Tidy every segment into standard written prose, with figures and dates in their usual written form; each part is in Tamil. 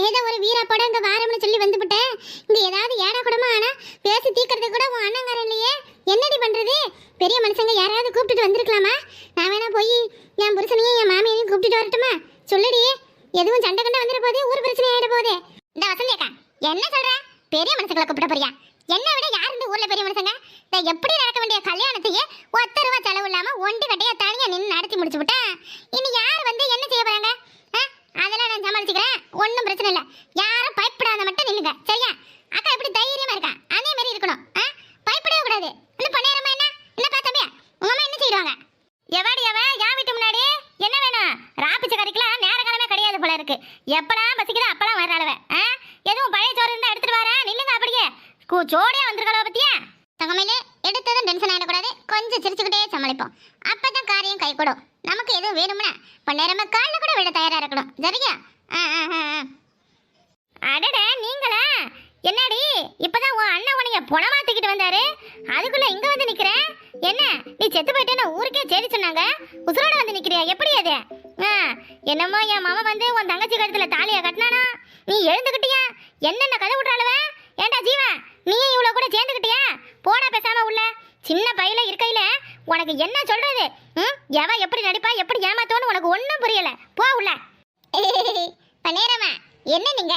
ஏதோ ஒரு வீரா படம் இங்க வாரம்னு சொல்லி வந்துவிட்டேன். இங்க ஏதாவது ஏடா கூடமா ஆனா பேசி தீக்கிறது கூட உன் அண்ணங்காரன் இல்லையே. என்னடி பண்றது? பெரிய மனுஷங்க யாராவது கூப்பிட்டுட்டு வந்திருக்கலாமா? நான் வேணா போய் என் புருஷனையும் என் மாமியையும் கூப்பிட்டுட்டு வரட்டுமா? சொல்லுடி. எதுவும் சண்டை கண்டா வந்துட போதே, ஊர் பிரச்சனை ஆயிட போதே. இந்த வசந்தி அக்கா என்ன சொல்ற? பெரிய மனுஷங்களை கூப்பிட போறியா? என்ன விட யார் இந்த ஊர்ல பெரிய மனுஷங்க? எப்படி நடக்க வேண்டிய கல்யாணத்தையே 10 ரூபா செலவு இல்லாம ஒண்டி கட்டையா தனியா நின்று நடத்தி முடிச்சு விட்டேன். இனி யார் வந்து என்ன செய்ய போறாங்க? அதெல்லாம் நான் சமாளிச்சுக்கிறேன், ஒன்றும் பிரச்சனை இல்லை. யாரும் பயப்படாத மட்டும் நில்லுங்க, சரியா? அக்கா எப்படி தைரியமா இருக்கா அதே மாதிரி இருக்கணும். பயப்படவே கூடாது. இன்னும் பண்ணேரமா என்னப்பா தம்பியா உங்க அம்மா என்ன செய்வாங்க? எவாடி எவ யா வீட்டு முன்னாடி என்ன வேணும்? ராப்பிச்ச கறிக்கலாம் நேர காலமே கிடையாது போல இருக்கு. எப்பலாம் பசிக்குதோ அப்பலாம் வர அளவ. எதுவும் பழைய சோறு இருந்தா எடுத்துட்டு வரேன். நில்லுங்க அப்படியே சோடியா வந்திருக்கா பத்தியா? தங்கமேலே எடுத்ததும் டென்ஷன் ஆயிடக்கூடாது. கொஞ்சம் சிரிச்சுக்கிட்டே சமாளிப்போம். அப்பதான் காரியம் கை கூடும். நமக்கு எதுவும் வேணும்னா பன்னேரமா காலில் கூட விட தயாரா இருக்கணும், சரியா? அடட நீங்களா? என்னடி இப்பதான் உன் அண்ணன் உனைய புணமாத்திக்கிட்டு வந்தாரு, அதுக்குள்ள இங்க வந்து நிக்கிற? என்ன நீ செத்து போயிட்டேன்னு ஊருக்கே செய்தி சொன்னாங்க, உசுரோட வந்து நிக்கிறியா? எப்படி அது? என்னமோ என் மாமா வந்து உன் தங்கச்சி கழுத்துல தாலியா கட்டினானா, நீ எழுந்துக்கிட்டியா? என்னென்ன கதை விட்றாளுவ? ஏண்டா ஜீவா நீயும் இவ்வளவு கூட சேர்ந்துக்கிட்டியா? போடா பேசாம உள்ள. சின்ன பையில இருக்கையில உனக்கு என்ன சொல்றது? எவ எப்படி நடிப்பா எப்படி ஏமாத்தோன்னு உனக்கு ஒன்றும் புரியல. போ உள்ள. பன்னேரமா என்ன நீங்க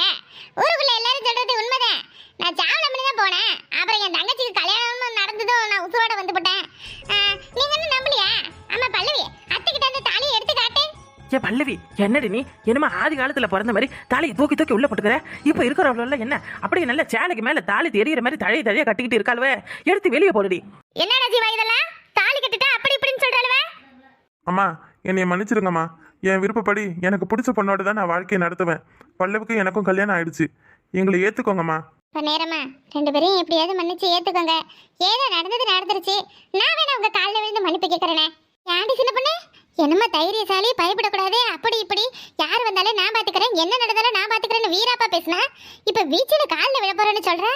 ஊருக்குள்ள எல்லாரும் சொல்றது உண்மைதான். நான் சாவல பண்ணி தான் போனேன். அப்புறம் என் தங்கச்சிக்கு கல்யாணம் நடந்ததும் நான் உசுரோட வந்து போட்டேன். நீங்க என்ன நம்பலையா? ஆமா பல்லவி அத்தைக்கிட்ட அந்த தாலியை எடுத்து காட்டு. ஏ பல்லவி என்னடி நீ என்னமா ஆதி காலத்துல பிறந்த மாதிரி தாலியை தூக்கி தூக்கி உள்ள போட்டுக்கிற? இப்ப இருக்கிறவங்கள என்ன அப்படியே நல்ல சேலைக்கு மேல தாலி தெரியற மாதிரி தழைய கட்டிக்கிட்டு இருக்காளுவே, எடுத்து வெளியே போடுடி. என்னடா ஜீவா இதெல்லாம்? தாலி கட்டிட்டா அப்படி இப்படின்னு சொல்றாளுவே. அம்மா என்னைய மன்னிச்சிருங்கம்மா. என் விருப்பப்படி எனக்கு பிடிச்ச பொண்ணோட தான் நான் வாழ்க்கையை நடத்துவேன். பல்லவுக்கு எனக்கும் கல்யாணம் ஆயிடுச்சு. எங்களை ஏத்துக்கோங்கம்மா. நேரமா 2 பேரையும் எப்படியாவது மன்னிச்சு ஏத்துக்கோங்க. ஏதோ நடந்துருச்சு. நான் வேணா உங்க காலில் விழுந்து மன்னிப்பு கேட்கறேனே. ஏன்டி சின்ன பொண்ணு என்னமா தைரியசாலி, பயப்படக்கூடாது, அப்படி இப்படி யார் வந்தாலும் நான் பாத்துக்கிறேன், என்ன நடந்தாலும் நான் பாத்துக்கிறேன்னு வீராப்பா பேசினா இப்ப வீச்சுல காலில் விழ போறேன்னு சொல்ற.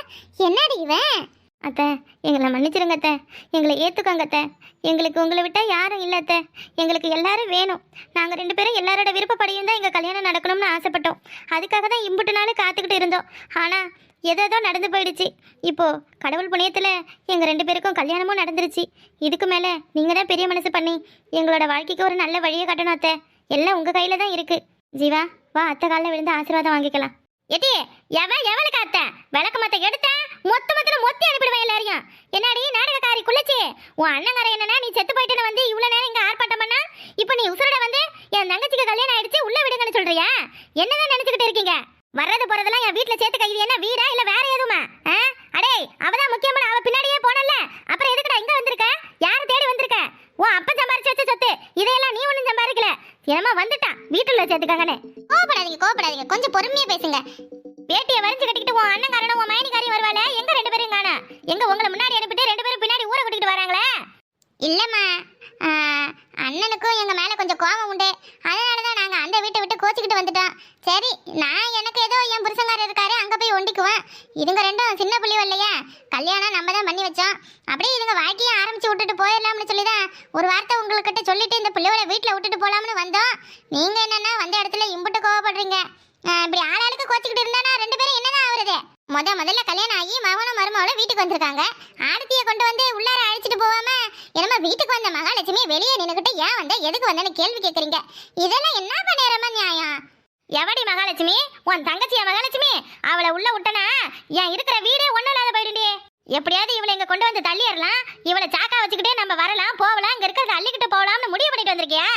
என்னடி இவன்? அத்தை எங்களை மன்னிச்சிருங்க அத்தை, எங்களை ஏற்றுக்கோங்க அத்தை. எங்களுக்கு உங்களை விட்டால் யாரும் இல்லை அத்தை. எங்களுக்கு எல்லாரும் வேணும். நாங்கள் 2 பேரும் எல்லாரோட விருப்பப்படியும் தான் எங்கள் கல்யாணம் நடக்கணும்னு ஆசைப்பட்டோம். அதுக்காக தான் இம்புட்டு நாள் காத்துக்கிட்டு இருந்தோம். ஆனால் ஏதோ நடந்து போயிடுச்சு. இப்போது கடவுள் புண்ணியத்தில் எங்கள் 2 பேருக்கும் கல்யாணமும் நடந்துருச்சு. இதுக்கு மேலே நீங்கள் தான் பெரிய மனசு பண்ணி எங்களோட வாழ்க்கைக்கு ஒரு நல்ல வழியை கட்டணும் அத்தை. எல்லாம் உங்கள் கையில் தான் இருக்குது. ஜீவா வா அத்தை காலில் விழுந்து ஆசீர்வாதம் வாங்கிக்கலாம். எட்டி எவளுக்கு அத்தை விளக்கு மத்த எடுத்த மொத்தத்துல மொத்தி அனுப்பிடுவேன் எல்லாரையும். என்னடி நாடகக்காரி குள்ளச்சி, உன் அண்ணங்கார என்னன்னா நீ செத்து போயிட்டுன்னு வந்து இவ்வளவு நேரம் இங்க ஆர்ப்பாட்டம் பண்ணா, இப்ப நீ உசுரோட வந்து என் தங்கச்சிக்கு கல்யாணம் ஆயிடுச்சு உள்ள விடுங்கன்னு சொல்றியா? என்னதான் நினைச்சுக்கிட்டு இருக்கீங்க? வர்றது போறதெல்லாம் என் வீட்டுல சேர்த்துக்க. இது என்ன வீடா இல்ல வேற எதுவுமா? அடே அவதான் முக்கியமான, அவ பின்னாடியே போனல, அப்புறம் எதுக்குடா இங்க வந்திருக்க? யாரு தேடி வந்திருக்க? உன் அப்ப சம்பாரிச்சு வச்ச சொத்து இதையெல்லாம் நீ ஒண்ணும் சம்பாதிக்கல. என்னமா வந்துட்டான் வீட்டுல சேர்த்துக்காங்கன்னு. கோபப்படாதீங்க, கொஞ்சம் பொறுமையா பேசுங்க. பேட்டியை வரிஞ்சு கட்டிக்கிட்டு உன் அண்ணங்காரனும் உன் மயனிக்காரையும் வருவாளே, எங்க 2 பேரும் காணா? எங்க உங்களை முன்னாடி அனுப்பிட்டு 2 பேரும் பின்னாடி ஊரை கூட்டிட்டு வராங்களே? இல்லம்மா, அண்ணனுக்கும் எங்க மேல கொஞ்சம் கோபம் உண்டு. அதனாலதான் நாங்க அந்த வீட்டை விட்டு கோச்சிக்கிட்டு வந்துட்டோம். சரி நான் எனக்கு ஏதோ என் புருஷங்காரர் இருக்காரு அங்க போய் ஒண்டிக்குவேன். இதுங்க 2ம் சின்ன புள்ளிவ இல்லையா? கல்யாணம் நம்ம தான் பண்ணி வச்சோம். அப்படியே இதுங்க வாழ்க்கையை ஆரம்பிச்சு விட்டுட்டு போயிடலாம்னு சொல்லிதான் ஒரு வார்த்தை உங்ககிட்ட சொல்லிட்டு இந்த புள்ளியோட வீட்டுல விட்டுட்டு போலாம்னு வந்தோம். நீங்க என்னன்னா வந்த இடத்துல இம்புட்டு கோவப்படுறீங்க. இப்படி ஆளாளுக்கு கோச்சிக்கிட்டு இருந்தானா 2 பேரும் என்னதான் ஆகுறது? முதல்ல கல்யாணம் ஆகி மகனும் மருமகளும் வீட்டுக்கு வந்திருக்காங்க. ஆரத்தியை கொண்டு வந்து உள்ளார அழைச்சிட்டு போகாம என்னமா வீட்டுக்கு வந்த மகாலட்சுமி வெளியே நின்னுக்கிட்டு ஏன் வந்த எதுக்கு வந்தேன்னு கேள்வி கேட்குறீங்க. இதெல்லாம் என்ன பண்ணேரமா நியாயம்? எவடி மகாலட்சுமி? உன் தங்கச்சியா மகாலட்சுமி? அவளை உள்ள விட்டனா என் இருக்கிற வீடே ஒன்றும் இல்லாத போயிடுண்டே. எப்படியாவது இவளை இங்க கொண்டு வந்து தள்ளிடலாம், இவளை சாக்கா வச்சுக்கிட்டே நம்ம வரலாம் போகலாம், இங்க இருக்கிறத அள்ளிக்கிட்டு போகலாம்னு முடிவு பண்ணிட்டு வந்திருக்கியா?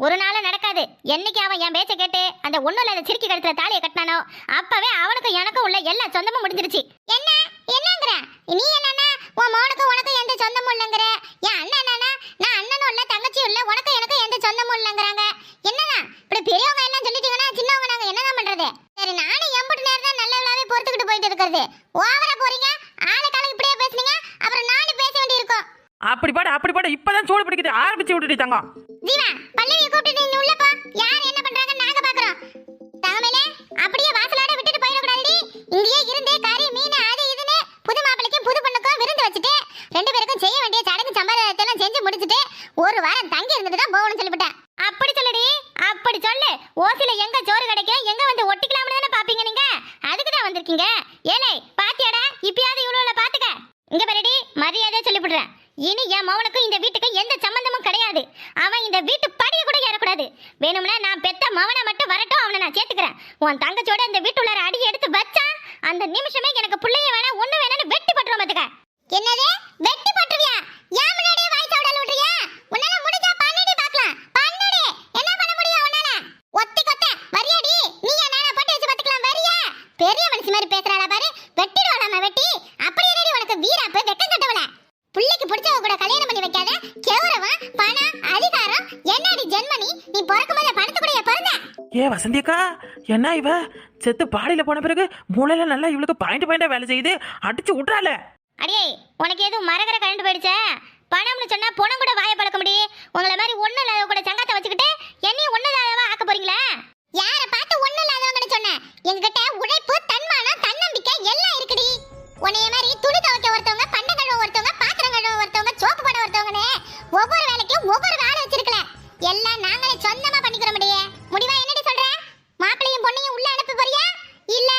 ஒரு நாளும் நடக்காது. என்னைக்கு அவன் என் பேச்சை கேட்டு அந்த ஒண்ணும் இல்லாத சிரிக்கி கழுத்துல தாலியை கட்டினானோ அப்பவே அவனுக்கும் எனக்கும் உள்ள எல்லா சொந்தமும் முடிஞ்சிருச்சு. என்னங்கிற நீ? என்னன்னா உன் மோனுக்கும் உனக்கும் எந்த சொந்தமும் இல்லைங்கிற? என் அண்ணன் என்னன்னா நான் அண்ணனும் இல்ல தங்கச்சியும் இல்ல, உனக்கும் எனக்கும் எந்த சொந்தமும் இல்லைங்கிறாங்க. என்னதான் இப்படி பெரியவங்க எல்லாம் சொல்லிட்டீங்கன்னா சின்னவங்க நாங்க என்னதான் பண்றது? சரி நானும் எம்புட்டு நேரம் தான் நல்லவளாவே பொறுத்துக்கிட்டு போயிட்டு இருக்கிறது. ஓவரா போறீங்க, ஆளுக்கால இப்படியே பேசுனீங்க அப்புறம் நானும் பேச வேண்டி இருக்கும். அப்படி பாடு இப்பதான் சூடு பிடிக்குது, ஆரம்பிச்சு விட்டுடி தங்கம். ஜீவா பல்லவியை கூப்பிட்டு நீ உள்ள போ. யார் என்ன பண்றாங்கன்னு நாங்க பாக்குறோம். தங்கமேலே அப்படியே வாசலோட விட்டுட்டு போயிட கூடாதுடி. இங்கேயே இருந்தே கறி மீன் அது இதுன்னு புது மாப்பிளைக்கும் புது பொண்ணுக்கும் விருந்து வச்சுட்டு 2 பேருக்கும் செய்ய வேண்டிய சடங்கு சம்பிரதாயத்தை எல்லாம் செஞ்சு முடிச்சுட்டு ஒரு வாரம் தங்கி இருந்துட்டு தான் போகணும்னு சொல்லிவிட்டேன். அப்படி சொல்லுடி, அப்படி சொல்லு. ஓசில எங்க சோறு கிடைக்கும் எங்க வந்து ஒட்டிக்கலாம்னு தானே இருக்கீங்க. ஏலே பாத்தியாடா, இப்பயாவது இவ்வளவுல பாத்துக்க. இங்க பாருடி, மரியாதையா சொல்லிவிடுறேன். இனி என் மவனுக்கும் இந்த வீட்டுக்கும் எந்த சம்பந்தமும் கிடையாது. அவன் இந்த வீட்டு படிய கூட ஏறக்கூடாது. வேணும்னா நான் பெத்த மவனை மட்டும் வரட்டும், அவனை நான் சேர்த்துக்கிறேன். உன் தங்கச்சோட இந்த வீட்டுள்ளார அடி எடுத்து வச்சா அந்த நிமிஷமே எனக்கு புள்ளைய வேணா ஒண்ணு வேணான்னு வெட்டி பட்டுருவோம் பாத்துக்க. என்னது வெட்டி பட்டுருவியா? ஏன் முன்னாடியே வாய் சவுடால விடுறியா? உன்னால முடிஞ்சா பண்ணடி பார்க்கலாம். பண்ணடி. என்ன பண்ண முடியும் உன்னால? ஒத்தி கொத்த வரியாடி. நீ என்ன போட்டு வச்சு பாத்துக்கலாம் வரியா? பெரிய மனுஷி மாதிரி பேசுறாளா பாரு. வெட்டிடுவாளாமா வெட்டி. அப்படி என்னடி உனக்கு வீராப்பு வெக்கம் கட்டவள? புள்ளைக்கு பிடிச்சவ கூட கல்யாணம் பண்ணி வைக்காத. கௌரவம் பணம் அதிகாரம் என்னடி ஜென்மனி? நீ பிறக்கும்போது பணத்து கூட பிறந்த? ஏ வசந்தி அக்கா, என்ன இவ செத்து பாடியில போன பிறகு மூளையில நல்லா இவளுக்கு பாயிண்டா வேலை செய்யுது, அடிச்சு விட்றால. அடியே, உனக்கு எதுவும் மரகர கரண்ட் போயிடுச்சே? பணம்னு சொன்னா பொணம் கூட வாயை பழக்க முடியும். உங்களை மாதிரி ஒண்ணு இல்லாத கூட சங்காத்த வச்சுக்கிட்டு என்னையும் ஒண்ணு இல்லாதவா ஆக்க போறீங்களா? யார பார்த்து ஒண்ணு இல்லாதவங்கன்னு சொன்னேன்? எங்ககிட்ட உழைப்பு, தன்மானம், தன்னம்பிக்கை எல்லாம் இருக்குடி. உன்னைய மாதிரி துணி துவைக்க ஒருத்தவங்க, பண்டை கழுவ ஒருத்தவங்க, பாத்திரம் கழுவ ஒருத்தவங்க, சோப்பு போட ஒருத்தவங்கன்னு ஒவ்வொரு வேலைக்கும் ஒவ்வொரு வேலை வச்சிருக்கல. எல்லாம் நாங்களே சொந்தமா பண்ணிக்கிற முடியே. முடிவா என்னடி சொல்ற? மாப்பிளையும் பொண்ணையும் உள்ள அனுப்ப போறியா இல்ல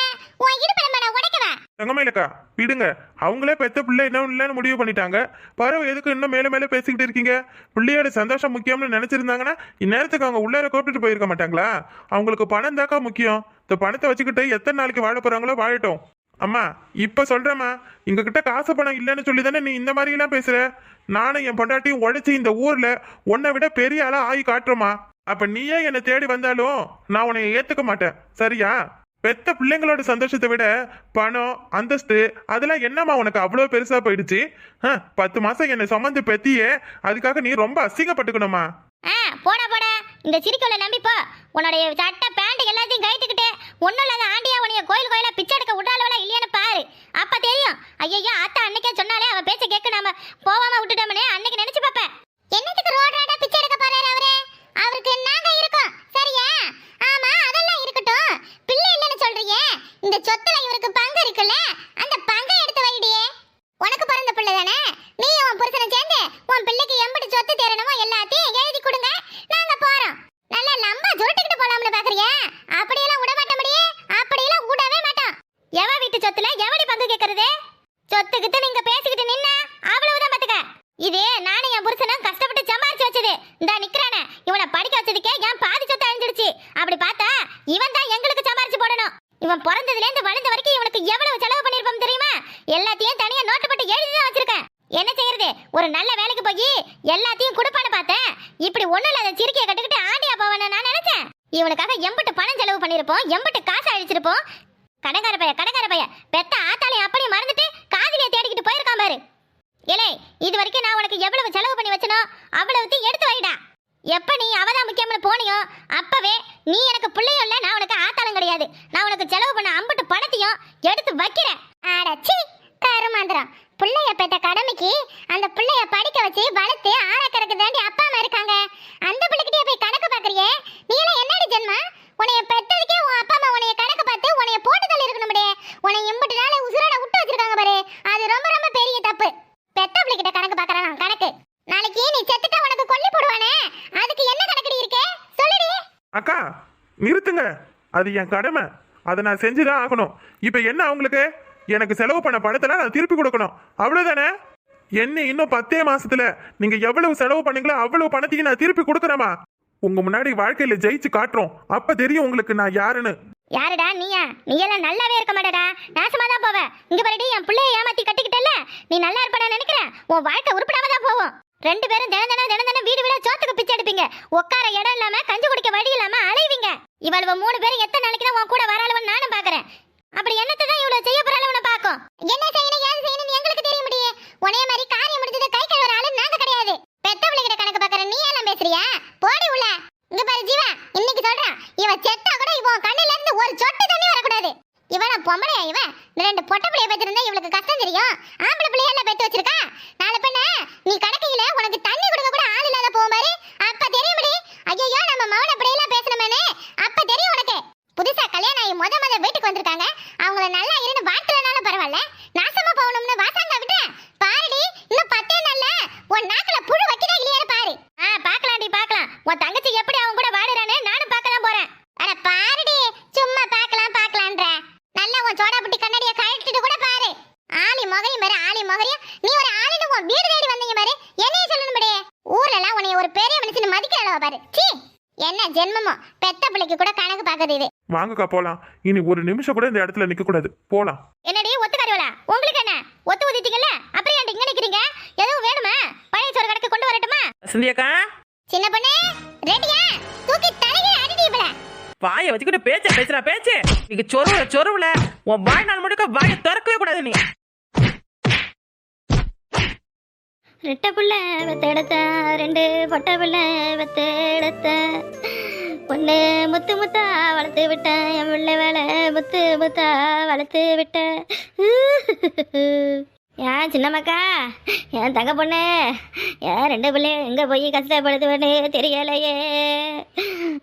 உன் இடுப்பு நான் உடைக்கவா? தங்கமயிலக்கா விடுங்க, அவங்களே பெத்த பிள்ளை என்ன இல்லைன்னு முடிவு பண்ணிட்டாங்க. பரவ எதுக்கு இன்னும் மேலே மேலே பேசிக்கிட்டு இருக்கீங்க? பிள்ளையோட சந்தோஷம் முக்கியம்னு நினைச்சிருந்தாங்கன்னா இந்நேரத்துக்கு அவங்க உள்ளார கூப்பிட்டு போயிருக்க மாட்டாங்களா? அவங்களுக்கு பணம் தாக்கா முக்கியம். இந்த பணத்தை வச்சுக்கிட்டு எத்தனை நாளைக்கு வாழ போறாங்களோ வாழட்டும். அம்மா இப்ப சொல்றேம்மா, எங்க கிட்ட காசு பணம் இல்லைன்னு சொல்லி தானே நீ இந்த மாதிரி எல்லாம் பேசுற. நானும் என் பொண்டாட்டியும் உழைச்சி இந்த ஊர்ல உன்னை விட பெரிய ஆளா ஆகி காட்டுறோமா. அப்ப நீயே என்னை தேடி வந்தாலும் நான் உன்னை ஏத்துக்க மாட்டேன், சரியா? பெத்த பிள்ளைங்களோட சந்தோஷத்தை விட பணம் அந்தஸ்து அதெல்லாம் என்னம்மா உனக்கு அவ்வளோ பெருசா போயிடுச்சு? 10 மாசம் என்னை சுமந்து பெத்தியே, அதுக்காக நீ ரொம்ப அசிங்கப்பட்டுக்கணுமா? போடா போடா, இந்த சிரிக்கோல நம்பி போ. உன்னுடைய சட்டை பேண்ட் எல்லாத்தையும் கைட்டுக்கிட்டு ஒன்னும் இல்லாத ஆண்டியா உனைய கோயில் கோயிலா பிச்சை எடுக்க விட்டாளவளா இல்லையான்னு பாரு. அப்ப தெரியும். ஐயோ ஆத்தா அன்னைக்கே சொன்னாலே அவ பேச்ச கேட்க நாம போவாம விட்டுட்டோம்னே அன்னைக்கு நினைச்சு பாப்பேன். என்னத்துக்கு ரோட் ரோடா பிச்சை எடுக்க போறாரு அவரு? அவருக்கு நாங்க இருக்கோம், சரியா? ஆமா அதெல்லாம் இருக்கட்டும். பிள்ளை இல்லைன்னு சொல்றீங்க, இந்த சொத்துல இவருக்கு பங்கு இருக்குல்ல, அந்த பங்கை எடுத்து வைடியே. உனக்கு பிறந்த பிள்ளை தானே, நீ உன் புருஷனை சேர்ந்து உன் பிள்ளைக்கு எம்பிட்டு சொத்து தேரணுமோ எல்லாத்தையும் எழுதி கொடுங்க, நாங்க போறோம். நல்லா லம்பா சுருட்டிக்கிட்டு போலாம்னு பாக்குறியா? அப்படியெல்லாம் விட மாட்ட முடியே, அப்படியெல்லாம் விடவே மாட்டோம். எவ வீட்டு சொத்துல எவடி பங்கு கேட்கறது? சொத்துக்கிட்டு நீங்க பேசிக்கிட்டு நின்ன அவ்வளவுதான் பாத்துக்க. இது நானும் என் புருஷனும் கஷ்டப்பட்டு சம்பாரிச்சு வச்சது. இந்த நிக்கிறானே, இவனை படிக்க வச்சதுக்கே என் பாதி சொத்து அழிஞ்சிடுச்சு. அப்படி பார்த்தா இவன் தான் எங்களுக்கு சம்பாரிச்சு போடணும். இவன் பிறந்ததுல இருந்து வளர்ந்த வரைக்கும் இவனுக்கு எவ்வளவு செலவு பண்ணிருப்போம் தெரியுமா? எல்லாத்தையும் தனியா நோட்டு போட்டு எழுதிதான் வச்சிருக்கேன். என்ன செய்யறது? ஒரு நல்ல வேலைக்கு போய் எல்லாத்தையும் கொடுப்பான்னு பார்த்தேன். இப்படி ஒண்ணும் இல்லாத சிரிக்கைய கட்டுக்கிட்டு ஆண்டியா போவான்னு நான் நினைச்சேன். இவனுக்காக எம்பிட்டு பணம் செலவு பண்ணிருப்போம், எம்பிட்டு காசு அழிச்சிருப்போம். கடங்கார பைய பெத்த ஆத்தாலையும் அப்படியே மறந்துட்டு காதலியை தேடிக்கிட்டு போயிருக்கான் பாரு. ஏலே, இது வரைக்கும் நான் உனக்கு எவ்வளவு செலவு பண்ணி வச்சனோ அவ்வளவுத்தையும் எடுத்து வைடா. எப்ப நீ அவதான் முக்கியம்னு போனியோ அப்பவே நீ எனக்கு பிள்ளையும் இல்ல, நான் உனக்கு ஆத்தாலும் கிடையாது. நான் உனக்கு செலவு பண்ண அம்புட்டு பணத்தையும் எடுத்து வைக்கிறேன். அடச்சி கருமாந்திரம். பிள்ளைய பெற்ற கடமைக்கு அந்த பிள்ளைய படிக்க வச்சு வளர்த்து ஆளாக்கறக்கு தாண்டி அப்பா அம்மா இருக்காங்க. அந்த பிள்ளைகிட்டே போய் கணக்கு பாக்குறியே, நீ எல்லாம் என்னடி ஜென்மா? உன்னைய பெற்றதுக்கே உன் அப்பா அம்மா உன்னைய கணக்கு பார்த்து உன்னைய போட்டுதல் இருக்கணும்டே. உன்னை எம்பிட்டு நாளை உசுரோட விட்டு வச்சிருக்காங்க பாரு, அது ரொம்ப ரொம்ப பெரிய தப்பு. பெத்த பிள்ளைகிட்ட கணக்கு பாக்குறான் கணக்கு. நாளைக்கு நீ செத்துட்டா உனக்கு கொல்லி போடுவானே, அதுக்கு என்ன கணக்கடி இருக்கே சொல்லுடி. அக்கா நிறுத்துங்க, அது என் கடமை, அதை நான் செஞ்சுதான் ஆகணும். இப்ப என்ன அவங்களுக்கு? எனக்கு செலவு பண்ண பணத்தெல்லாம் நான் திருப்பி கொடுக்கணும், அவ்வளவுதானே? என்ன இன்னும் 10 மாசத்துல நீங்க எவ்வளவு செலவு பண்ணீங்களோ அவ்வளவு பணத்தையும் நான் திருப்பி கொடுக்கறேமா? உங்க முன்னாடி வாழ்க்கையில ஜெயிச்சு காட்டுறோம், அப்ப தெரியும் உங்களுக்கு நான் யாருன்னு. யாருடா நீயா? நீ எல்லாம் நல்லாவே இருக்க மாட்டடா, நாசமா தான் போவ. இங்க பாருடி, என் பிள்ளைய ஏமாத்தி கட்டிக்கிட்டல, நீ நல்லா இருப்பேன்னு நினைக்கிறேன். உன் வாழ்க்கை உருப்படாம தான் போகும். 2 பேரும் தினம் வீடு வீடா சோத்துக்கு பிச்சை எடுப்பீங்க. உட்கார இடம் இல்லாம கஞ்சி குடிக்க வழி இல்லாம அலைவீங்க. இவளுவ 3 பேரும் எத்தனை நாளைக்கு தான் உன் கூட வராளவன்னு நானும் பாக்குறேன். அப்படி என்னத்தை தான் இவ்வளவு செய்ய போறாளவன பாக்கும். என்ன செய்யணும் ஏது செய்யணும்னு எங்களுக்கு தெரிய முடியும். உனைய மாதிரி காரியம் முடிஞ்சது கை கழுவுற ஆளு நாங்க கிடையாது. பெத்தவளை கிட்ட கணக்கு பாக்குற நீ எல்லாம் பேசுறியா? போடி உள்ள. இங்க பாரு ஜீவா, இன்னைக்கு சொல்றேன், இவ செத்தா கூட இவன் கண்ணுல இருந்து ஒரு சொட்டு தண்ணி வரக்கூடாது. இவன பொம்பளையா? இவன் 2 பொட்டை பிள்ளைய பெற்றிருந்தா இவளுக்கு கஷ்டம் தெரியும். ஆம்பளை பிள்ளைய எல்லாம் பெத்து வச்சிருக்கா. நாளை பின்ன நீ கணக்கையில உனக்கு தண்ணி கொடுக்க கூட ஆள் இல்லாத போகும் பாரு, அப்ப தெரியும். ஐயோ நம்ம மௌன அப்படியெல்லாம் பேசணுமே, அப்ப தெரியும் உனக்கு. புதுசா கல்யாணம் ஆகி முத வீட்டுக்கு வந்திருக்காங்க, அவங்கள நல்லா இருந்து வாழ்க்கலனாலும் பரவாயில்ல, நாசமா போகணும்னு வாசாங்க விட்டு பாருடி. இன்னும் 10 நாள்ல உன் நாக்குல புழு வைக்கிறா இல்லையான்னு பாரு. பாக்கலாம்டி பாக்கலாம். உன் தங்கச்சி எப்படி அவங்க கூட வாடுறானே நானும் பார்க்க தான் போறேன். அட பாருடி, சும்மா பார்க்கலாம்ன்ற. நல்லா உன் சோடா புட்டி ஜென்மமும் பெத்த பிள்ளைக்கு கூட கணக்கு பார்க்குது இது. வாங்கக்கா போலாம். இனி ஒரு நிமிஷம் கூட இந்த இடத்துல நிக்க கூடாது. போலாம். என்னடி ஒத்துக்காரிவளா? உங்களுக்கு என்ன ஒத்து ஊதிட்டீங்கல்ல, அப்புறம் ஏன்டி இங்க நிக்கிறீங்க? எதுவும் வேணுமா? பழைய சோறு கடைக்கு கொண்டு வரட்டுமா? வசந்தியக்கா, சின்ன பொண்ணு ரெடியா? தூக்கி தலையில அடிடி இப்பல. வாயை வச்சுக்கிட்டு பேசுறா பேச்சு. நீங்க சொருவுல உன் வாழ்நாள் முழுக்க வாயை திறக்கவே கூடாது நீ. ரெட்டை புள்ள வெத்தெடுத்த, 2 பொட்டை புள்ள வெத்தெடுத்த, பொண்ணு முத்து முத்தா வளர்த்து விட்டேன், என் பிள்ளை வேலை முத்து முத்தா வளர்த்து விட்டேன். ஏன் சின்னம்மாக்கா, என் தங்க பொண்ணு, ஏன் 2 பிள்ளை எங்கே போய் கஷ்டப்படுத்துவேன்னு தெரியலையே.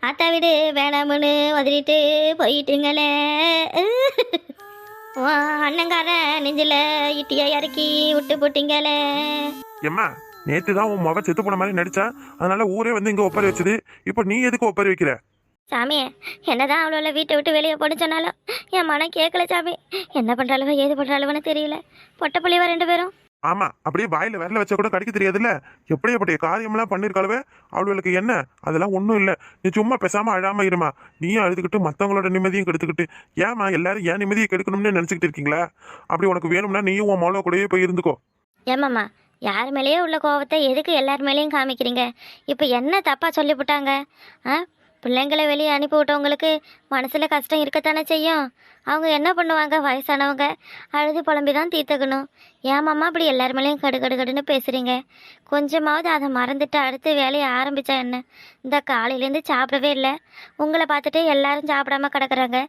ஆத்தா வீடு வேணாமுன்னு உதறிட்டு போயிட்டுங்களே. அண்ணங்காரன் நெஞ்சில் இட்டியை இறக்கி விட்டு போட்டீங்களே. எம்மா, நேத்து தான் உன் மவ செத்து போன மாதிரி நடிச்சா, அதனால ஊரே வந்து இங்க ஒப்பரி வச்சது. இப்போ நீ எதுக்கு ஒப்பரி வைக்கிற? சாமி, என்னதான் அவ்வளோ வீட்டை விட்டு வெளியே போட சொன்னாலும் என் மனம் கேட்கல சாமி. என்ன பண்ணுறாளுவோ ஏது பண்ணுறாளுவோன்னு தெரியல. பொட்டை புள்ளிவா 2 பேரும். ஆமா, அப்படியே வாயில விரல வச்சா கூட கடிக்க தெரியாதுல்ல. எப்படியே காரியமெல்லாம் பண்ணிருக்காளவே. அவளுக்கு என்ன, அதெல்லாம் ஒன்றும் இல்லை. நீ சும்மா பேசாம அழாம இருமா. நீயும் அழுதுகிட்டு மற்றவங்களோட நிம்மதியும் கெடுத்துக்கிட்டு, ஏமா எல்லாரும் ஏன் நிம்மதியை கெடுக்கணும்னு நினைச்சுக்கிட்டு இருக்கீங்களா? அப்படி உனக்கு வேணும்னா நீயும் உன் மோள கூடயே போய் இருந்துக்கோ. ஏமாம்மா, யார் மேலேயே உள்ள கோவத்தை எதுக்கு எல்லார் மேலேயும் காமிக்கிறீங்க? இப்போ என்ன தப்பாக சொல்லிவிட்டாங்க? பிள்ளைங்களை வெளியே அனுப்பி விட்டவங்களுக்கு மனசில் கஷ்டம் இருக்கத்தானே செய்யும். அவங்க என்ன பண்ணுவாங்க? வயசானவங்க அழுது புலம்பி தான் தீர்த்துக்கணும். ஏமாம்மா அப்படி எல்லார் மேலேயும் கடுன்னு பேசுகிறீங்க? கொஞ்சமாவது அதை மறந்துட்டு அடுத்து வேலையை ஆரம்பித்தா என்ன? இந்த காலையிலேருந்து சாப்பிடவே இல்லை. உங்களை பார்த்துட்டு எல்லாரும் சாப்பிடாம கிடக்குறாங்க.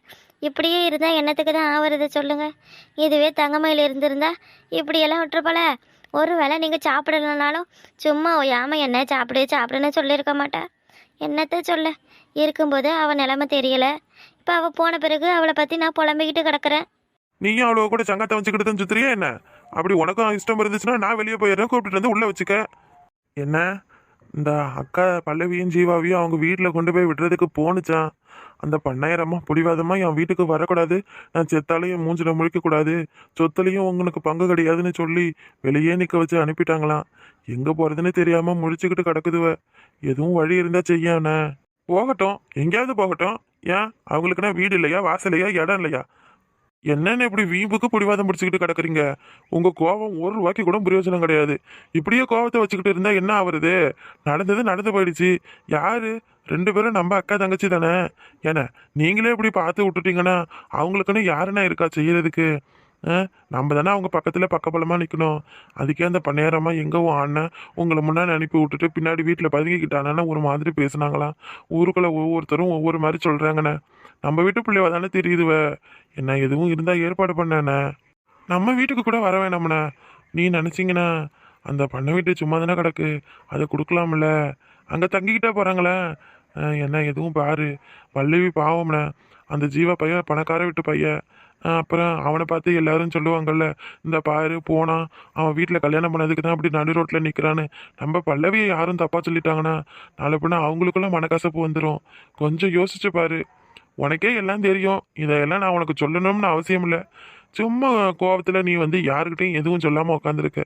இப்படியே இருந்தால் என்னத்துக்கு தான் ஆவறது சொல்லுங்கள்? இதுவே தங்கமையில் இருந்திருந்தா இப்படியெல்லாம் விட்டுருப்பல. ஒரு வேளை நீங்கள் சாப்பிடலனாலும் சும்மா ஓயாமல் என்ன சாப்பிடுன்னு சொல்லியிருக்க மாட்டா. என்னத்த சொல்ல, இருக்கும்போது அவள் நிலைமை தெரியல. இப்போ அவள் போன பிறகு அவளை பற்றி நான் புலம்பிக்கிட்டு கிடக்குறேன். நீயும் அவ்வளோ கூட சங்கத்தை வச்சுக்கிட்டு தான் சுத்துறியா என்ன? அப்படி உனக்கும் இஷ்டம் இருந்துச்சுன்னா நான் வெளியே போயிடுறேன், கூப்பிட்டு வந்து உள்ள வச்சுக்க. என்ன, இந்த அக்கா பல்லவியும் ஜீவாவையும் அவங்க வீட்டில் கொண்டு போய் விடுறதுக்கு போணுச்சான். அந்த பண்ணாயிரமா பிடிவாதமா என் வீட்டுக்கு வரக்கூடாது, நான் செத்தாலையும் என் மூஞ்சில முழிக்கக்கூடாது, சொத்துலையும் உங்களுக்கு பங்கு கிடையாதுன்னு சொல்லி வெளியே நிற்க வச்சு அனுப்பிட்டாங்களாம். எங்கே போகிறதுன்னு தெரியாமல் முழிச்சுக்கிட்டு கிடக்குதுவ. எதுவும் வழி இருந்தா செய்யானே. போகட்டும், எங்கேயாவது போகட்டும். ஏன் அவங்களுக்குன்னா வீடு இல்லையா, வாசலையா, இடம் இல்லையா? என்னென்ன இப்படி வீம்புக்கு பிடிவாதம் பிடிச்சிக்கிட்டு கிடக்குறீங்க? உங்க கோபம் 1 ரூபாய்க்கு கூட பிரயோஜனம் கிடையாது. இப்படியே கோபத்தை வச்சுக்கிட்டு இருந்தா என்ன ஆகுறது? நடந்து போயிடுச்சு. யாரு? 2 பேரும் நம்ம அக்கா தங்கச்சி தானே. ஏன்னா நீங்களே இப்படி பார்த்து விட்டுட்டீங்கன்னா அவங்களுக்குன்னு யாருன்னா இருக்கா செய்யறதுக்கு? நம்ம தானே அவங்க பக்கத்தில் பக்கபலமாக நிற்கணும். அதுக்கே அந்த பண்ணையாரமா எங்கே உன் அண்ணன் உங்களை முன்னாடி அனுப்பி விட்டுட்டு பின்னாடி வீட்டில் பதுங்கிக்கிட்டானா ஒரு மாதிரி பேசுனாங்களாம். ஊருக்குள்ளே ஒவ்வொருத்தரும் ஒவ்வொரு மாதிரி சொல்கிறாங்கண்ணே. நம்ம வீட்டு பிள்ளைவா தானே தெரியுதுவ. என்ன எதுவும் இருந்தால் ஏற்பாடு பண்ணண்ணே. நம்ம வீட்டுக்கு கூட வர வேணாம்ண்ணே. நீ நினச்சிங்கண்ணா அந்த பண்ணை வீட்டு சும்மா தானே கிடக்கு, அதை கொடுக்கலாம்ல. அங்கே தங்கிக்கிட்டே போகிறாங்களே. என்ன எதுவும் பாரு. வள்ளிவி பாவம்ண்ணே. அந்த ஜீவா பையன் பணக்கார வீட்டு பையன். அப்புறம் அவனை பார்த்து எல்லாரும் சொல்லுவாங்கல்ல, இந்த பாரு போனான், அவன் வீட்டில் கல்யாணம் பண்ணதுக்கு தான் அப்படி நடு ரோட்டில் நிற்கிறான்னு. நம்ம பல்லவியை யாரும் தப்பாக சொல்லிட்டாங்கன்னா நாளை பின்னா அவங்களுக்குள்ள மனக்கசப்பு வந்துடும். கொஞ்சம் யோசிச்சு பாரு. உனக்கே எல்லாம் தெரியும். இதையெல்லாம் நான் உனக்கு சொல்லணும்னு அவசியம் இல்லை. சும்மா கோபத்தில் நீ வந்து யாருக்கிட்டையும் எதுவும் சொல்லாமல் உட்காந்துருக்க.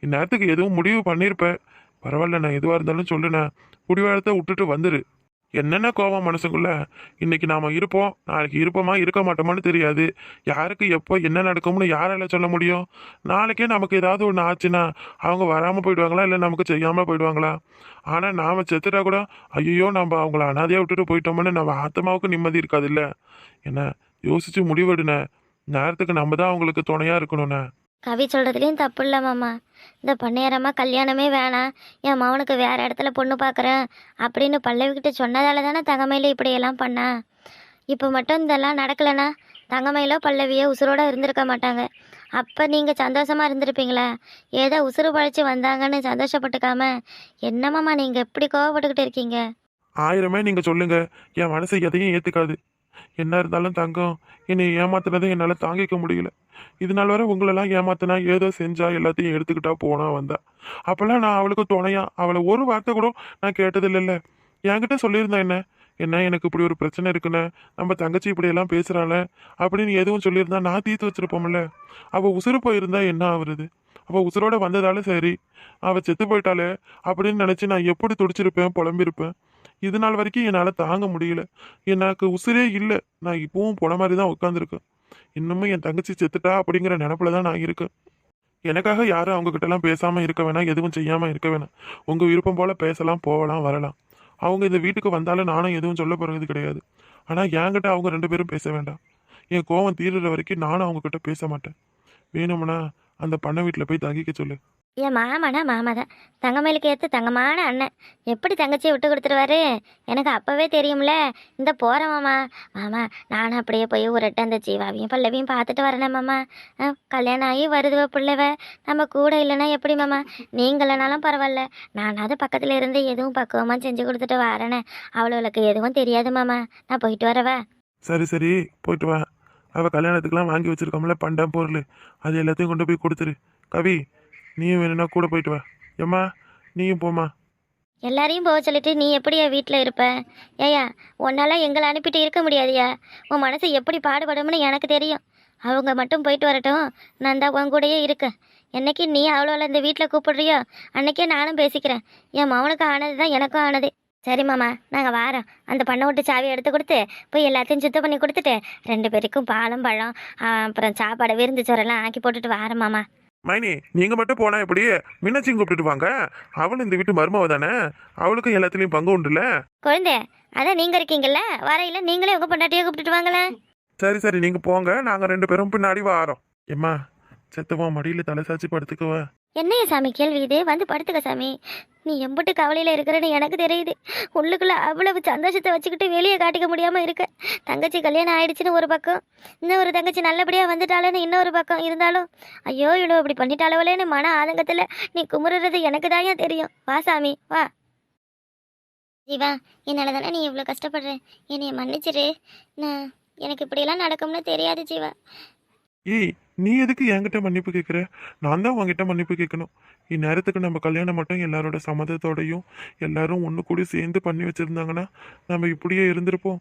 இந்நேரத்துக்கு எதுவும் முடிவு பண்ணியிருப்ப. பரவாயில்ல, நான் எதுவாக இருந்தாலும் சொல்லுனேன். முடிவாளத்தை விட்டுட்டு வந்துரு. என்னென்ன கோபம் மனசுக்குள்ள? இன்னைக்கு நாம இருப்போம், நாளைக்கு இருப்போமா இருக்க மாட்டோமான்னு தெரியாது. யாருக்கு எப்போ என்ன நடக்கும்னு யாரால சொல்ல முடியும்? நாளைக்கே நமக்கு ஏதாவது ஒன்று ஆச்சுன்னா அவங்க வராமல் போயிடுவாங்களா, இல்லை நமக்கு செய்யாமல் போயிடுவாங்களா? ஆனால் நாம் செத்துட்டா கூட ஐயோ நம்ம அவங்கள அனாதையாக விட்டுட்டு போயிட்டோம்னு நம்ம ஆத்மாவுக்கு நிம்மதி இருக்காது இல்லை? என்ன யோசிச்சு முடிவெடுன. நேரத்துக்கு நம்ம தான் அவங்களுக்கு துணையாக இருக்கணும்ண்ணே. கவி சொல்கிறதுலேயும் தப்பு இல்லை மாமா. இந்த பண்ணையாரம்மா கல்யாணமே வேணாம், என் மவனுக்கு வேறு இடத்துல பொண்ணு பார்க்குறேன் அப்படின்னு பல்லவிக்கிட்ட சொன்னதால தானே தங்கமையில இப்படியெல்லாம் பண்ணா. இப்போ மட்டும் இதெல்லாம் நடக்கலைன்னா தங்கமையிலோ பல்லவியோ உசுரோடு இருந்திருக்க மாட்டாங்க. அப்போ நீங்கள் சந்தோஷமாக இருந்திருப்பீங்களா? ஏதோ உசுறு பழிச்சு வந்தாங்கன்னு சந்தோஷப்பட்டுக்காம என்னம்மாம்மா நீங்கள் எப்படி கோவப்பட்டுக்கிட்டு இருக்கீங்க? 1000மே நீங்கள் சொல்லுங்க, என் மனசு எதையும் ஏற்றுக்காது. என்ன இருந்தாலும் தங்கம் என்னை ஏமாத்தினதை என்னால் தாங்கிக்க முடியல. இதனால வரை உங்களெல்லாம் ஏமாத்தினா ஏதோ செஞ்சா எல்லாத்தையும் எடுத்துக்கிட்டா போனா வந்தா. அப்போல்லாம் நான் அவளுக்கு துணையா அவளை ஒரு வார்த்தை கூட நான் கேட்டதில்லைல்ல. என்கிட்ட சொல்லியிருந்தேன் என்ன எனக்கு இப்படி ஒரு பிரச்சனை இருக்குன்னு, நம்ம தங்கச்சி இப்படியெல்லாம் பேசுகிறாள் அப்படின்னு எதுவும் சொல்லியிருந்தா நான் தீர்த்து வச்சிருப்போம்ல. அவள் உசுறு போயிருந்தா என்ன ஆகுறது? அவள் உசுரோட வந்ததாலும் சரி, அவள் செத்து போயிட்டாலே அப்படின்னு நினச்சி நான் எப்படி துடிச்சிருப்பேன், புலம்பிருப்பேன். இது நாள் வரைக்கும் என்னால் தாங்க முடியல. எனக்கு உசுரே இல்லை. நான் இப்பவும் போன மாதிரி தான் உட்காந்துருக்கேன். இன்னமும் என் தங்கச்சி செத்துட்டா அப்படிங்கிற நினப்புல தான் நான் இருக்கேன். எனக்காக யாரும் அவங்க கிட்டலாம் பேசாமல் இருக்க வேணாம், எதுவும் செய்யாமல் இருக்க வேணாம். உங்கள் விருப்பம் போல் பேசலாம், போகலாம், வரலாம். அவங்க இந்த வீட்டுக்கு வந்தாலும் நானும் எதுவும் சொல்ல போகிறது கிடையாது. ஆனால் என்கிட்ட அவங்க 2 பேரும் பேச வேண்டாம். என் கோவம் தீர்ற வரைக்கும் நானும் அவங்க கிட்ட பேச மாட்டேன். வேணும்னா அந்த பண்ணை வீட்டில் போய் தங்கிக்க சொல்லு. என் மாமானா மாமா தான். தங்கமயிலுக்கு ஏற்ற தங்கமான அண்ணன். எப்படி தங்கச்சியை விட்டு கொடுத்துருவாரு எனக்கு அப்போவே தெரியும்ல. இந்த போகிறேன் மாமா. மாமா நானும் அப்படியே போய் ஒரு அந்த ஜீவாவையும் பல்லவியும் பார்த்துட்டு வரேனே மாமா. கல்யாணம் ஆகி வருதுவ பிள்ளைவ. நம்ம கூட இல்லைன்னா எப்படி மாமா? நீங்களனாலும் பரவாயில்ல, நானாவது பக்கத்தில் இருந்து எதுவும் பக்குவமாக செஞ்சு கொடுத்துட்டு வரேனே. அவளுக்கு எதுவும் தெரியாது மாமா. நான் போயிட்டு வரவா? சரி சரி, போயிட்டு வா. அவள் கல்யாணத்துக்குலாம் வாங்கி வச்சிருக்கோம்ல பண்டம் பொருள், அது எல்லாத்தையும் கொண்டு போய் கொடுத்துரு. கவி, நீயும் வேணும்னா கூட போயிட்டு வா. ஏம்மா நீயும் போம்மா. எல்லாரையும் போக சொல்லிட்டு நீ எப்படியா வீட்டில் இருப்ப? ஏயா உன்னால எங்களை அனுப்பிட்டு இருக்க முடியாதுயா. உன் மனசு எப்படி பாடுபடும்னு எனக்கு தெரியும். அவங்க மட்டும் போயிட்டு வரட்டும், நான் தான் உன் கூடயே இருக்கேன். என்னைக்கு நீ அவ்வளோ இந்த வீட்டில் கூப்பிடுறியோ அன்னைக்கே நானும் பேசிக்கிறேன். என் மவனுக்கு ஆனது தான் எனக்கும் ஆனது. சரி மாமா, நாங்கள் வாரோம். அந்த பண்ணை விட்டு சாவி எடுத்து கொடுத்து போய் எல்லாத்தையும் சுத்தம் பண்ணி கொடுத்துட்டு 2 பேருக்கும் பாலும் பழம் அப்புறம் சாப்பாடு விருந்து சோறெல்லாம் ஆக்கி போட்டுட்டு வாரோம் மாமா. மைனி, நீங்க மட்டும் போனா எப்படி? மீனாட்சியும் கூப்பிட்டுட்டு வாங்க. அவளும் இந்த வீட்டு மருமவ தானே, அவளுக்கும் எல்லாத்துலயும் பங்கு உண்டுல்ல. குழந்தை, அதான் நீங்கள் இருக்கீங்கல்ல, வரையில நீங்களே உங்கள் பொண்டாட்டியை கூப்பிட்டுட்டு வாங்களேன். சரி சரி, நீங்க போங்க, நாங்க 2 பேரும் பின்னாடி வாரோம். ஏம்மா செத்துவா, மடியில தலை சாச்சி படுத்துக்குவ. என்னைய சாமி கேள்வி இது? வந்து படுத்துக்க சாமி. நீ எம்பிட்டு கவலையில் இருக்கிறன்னு எனக்கு தெரியுது. உள்ளுக்குள்ள அவ்வளவு சந்தோஷத்தை வச்சுக்கிட்டு வெளியே காட்டிக்க முடியாமல் இருக்க. தங்கச்சி கல்யாணம் ஆயிடுச்சுன்னு ஒரு பக்கம், இன்னொரு தங்கச்சி நல்லபடியாக வந்துட்டாளேன்னு இன்னொரு பக்கம் இருந்தாலும், ஐயோ இவ்வளோ இப்படி பண்ணிட்டாளவளேன்னு மன ஆதங்கத்தில் நீ குமுறுறது எனக்கு தான் தெரியும். வா சாமி வா. ஜீவா, என்னால் தானே நீ இவ்வளோ கஷ்டப்படுற. என்னைய மன்னிச்சிரு. எனக்கு இப்படியெல்லாம் நடக்கும்னு தெரியாது ஜீவா. ஏய், நீ எதுக்கு என்கிட்ட மன்னிப்பு கேட்குற? நான் தான் உங்ககிட்ட மன்னிப்பு கேட்கணும். இந்நேரத்துக்கு நம்ம கல்யாணம் மட்டும் எல்லாரோட சம்மதத்தோடையும் எல்லாரும் ஒன்று கூடி சேர்ந்து பண்ணி வச்சுருந்தாங்கன்னா நம்ம இப்படியே இருந்திருப்போம்.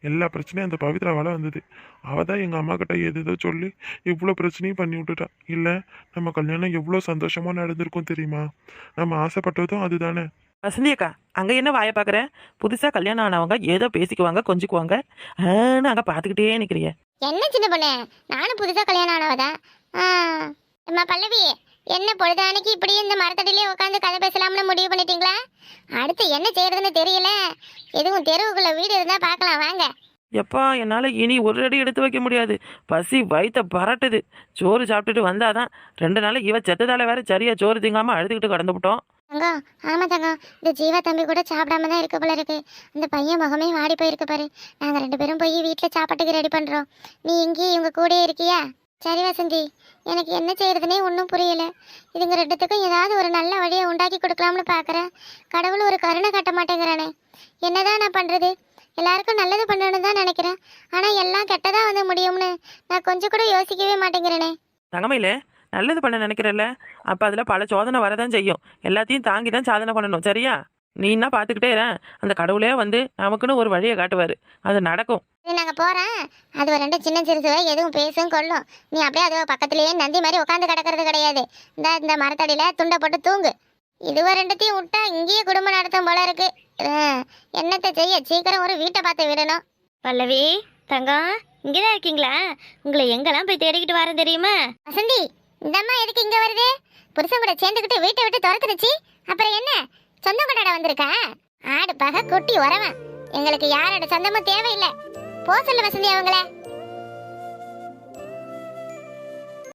எல்லா பிரச்சனையும் அந்த பவித்ராவால் வந்தது. அவள் தான் எங்கள் அம்மா கிட்ட எதோ சொல்லி இவ்வளோ பிரச்சனையும் பண்ணி விட்டுட்டா. இல்லை, நம்ம கல்யாணம் எவ்வளோ சந்தோஷமாக நடந்திருக்கும் தெரியுமா? நம்ம ஆசைப்பட்டதும் அதுதானே. வசந்தி அக்கா, அங்கே என்ன வாயை பார்க்குற? புதுசாக கல்யாணம் ஆனவங்க ஏதோ பேசிக்குவாங்க, கொஞ்சிக்குவாங்க. அங்கே பார்த்துக்கிட்டே நிற்கிறிய. என்ன சின்ன பொண்ணு, நானும் புதுசா கல்யாணம் ஆனவதான். அம்மா பல்லவி, என்ன பொழுதானைக்கு இப்படி இந்த மரத்தடியிலே உட்காந்து கதை பேசலாம்னு முடிவு பண்ணிட்டீங்களா? அடுத்து என்ன செய்யறதுன்னு தெரியல. எதுவும் தெருவுக்குள்ள வீடு இருந்தா பார்க்கலாம் வாங்க. எப்பா, என்னால் இனி ஒரு அடி எடுத்து வைக்க முடியாது. பசி வயிற்ற பரட்டுது. சோறு சாப்பிட்டுட்டு வந்தாதான். 2 நாள் இவ செத்ததால வேற சரியா சோறு திங்காமல் அழுதுகிட்டு கடந்து விட்டோம். தங்கம், ஆமா தங்கம், இந்த ஜீவா தம்பி கூட சாப்பிடாம தான் இருக்க போல இருக்கு. இந்த பையன் முகமே வாடி போயிருக்கு பாரு. நாங்கள் 2 பேரும் போய் வீட்டில் சாப்பாட்டுக்கு ரெடி பண்ணுறோம். நீ இங்கேயே இவங்க கூடயே இருக்கியா? சரி வசந்தி, எனக்கு என்ன செய்யறதுனே ஒன்றும் புரியல. இதுங்க 2த்துக்கும் ஏதாவது ஒரு நல்ல வழியை உண்டாக்கி கொடுக்கலாம்னு பார்க்குறேன். கடவுள் ஒரு கருணை காட்ட மாட்டேங்கிறானே. என்னதான் நான் பண்ணுறது? எல்லாருக்கும் நல்லது பண்ணணும்னு தான் நினைக்கிறேன். ஆனால் எல்லாம் கெட்டதாக வந்து முடியும்னு நான் கொஞ்சம் கூட யோசிக்கவே மாட்டேங்கிறேனே. தங்கமையில நல்லது பண்ண நினைக்கிறல்ல, அப்போ அதில் பல சோதனை வரதான் செய்யும். எல்லாத்தையும் தாங்கி தான் சாதனை பண்ணணும், சரியா? நீ என்ன பார்த்துக்கிட்டே இரு. அந்த கடவுளே வந்து நமக்குன்னு ஒரு வழியை காட்டுவார். அது நடக்கும். நாங்கள் போகிறேன். அது ஒரு 2 சின்ன சிறுசுவை எதுவும் பேசும் கொள்ளும். நீ அப்படியே அது பக்கத்துலேயே நந்தி மாதிரி உட்காந்து கிடக்கிறது கிடையாது. இந்த மரத்தடியில் துண்டை போட்டு தூங்கு. இதுவரை 2த்தையும் விட்டா இங்கேயே குடும்பம் நடத்தும் போல இருக்கு. என்னத்தை செய்ய, சீக்கிரம் ஒரு வீட்டை பார்த்து விடணும். பல்லவி தங்கம், இங்கே தான் இருக்கீங்களா? உங்களை எங்கெல்லாம் போய் தேடிக்கிட்டு வரேன் தெரியுமா? வசந்தி, இந்த அம்மா எதுக்கு இங்கே வருது? புருஷன் கூட சேர்ந்துக்கிட்டு வீட்டை விட்டு துரத்துருச்சு. அப்புறம் என்ன, சொந்த கொண்டாட வந்திருக்கா? ஆடு பகை குட்டி உறவன். எங்களுக்கு யாரோட சொந்தமும் தேவையில்லை. போ சொல்லு வசந்தி அவங்கள.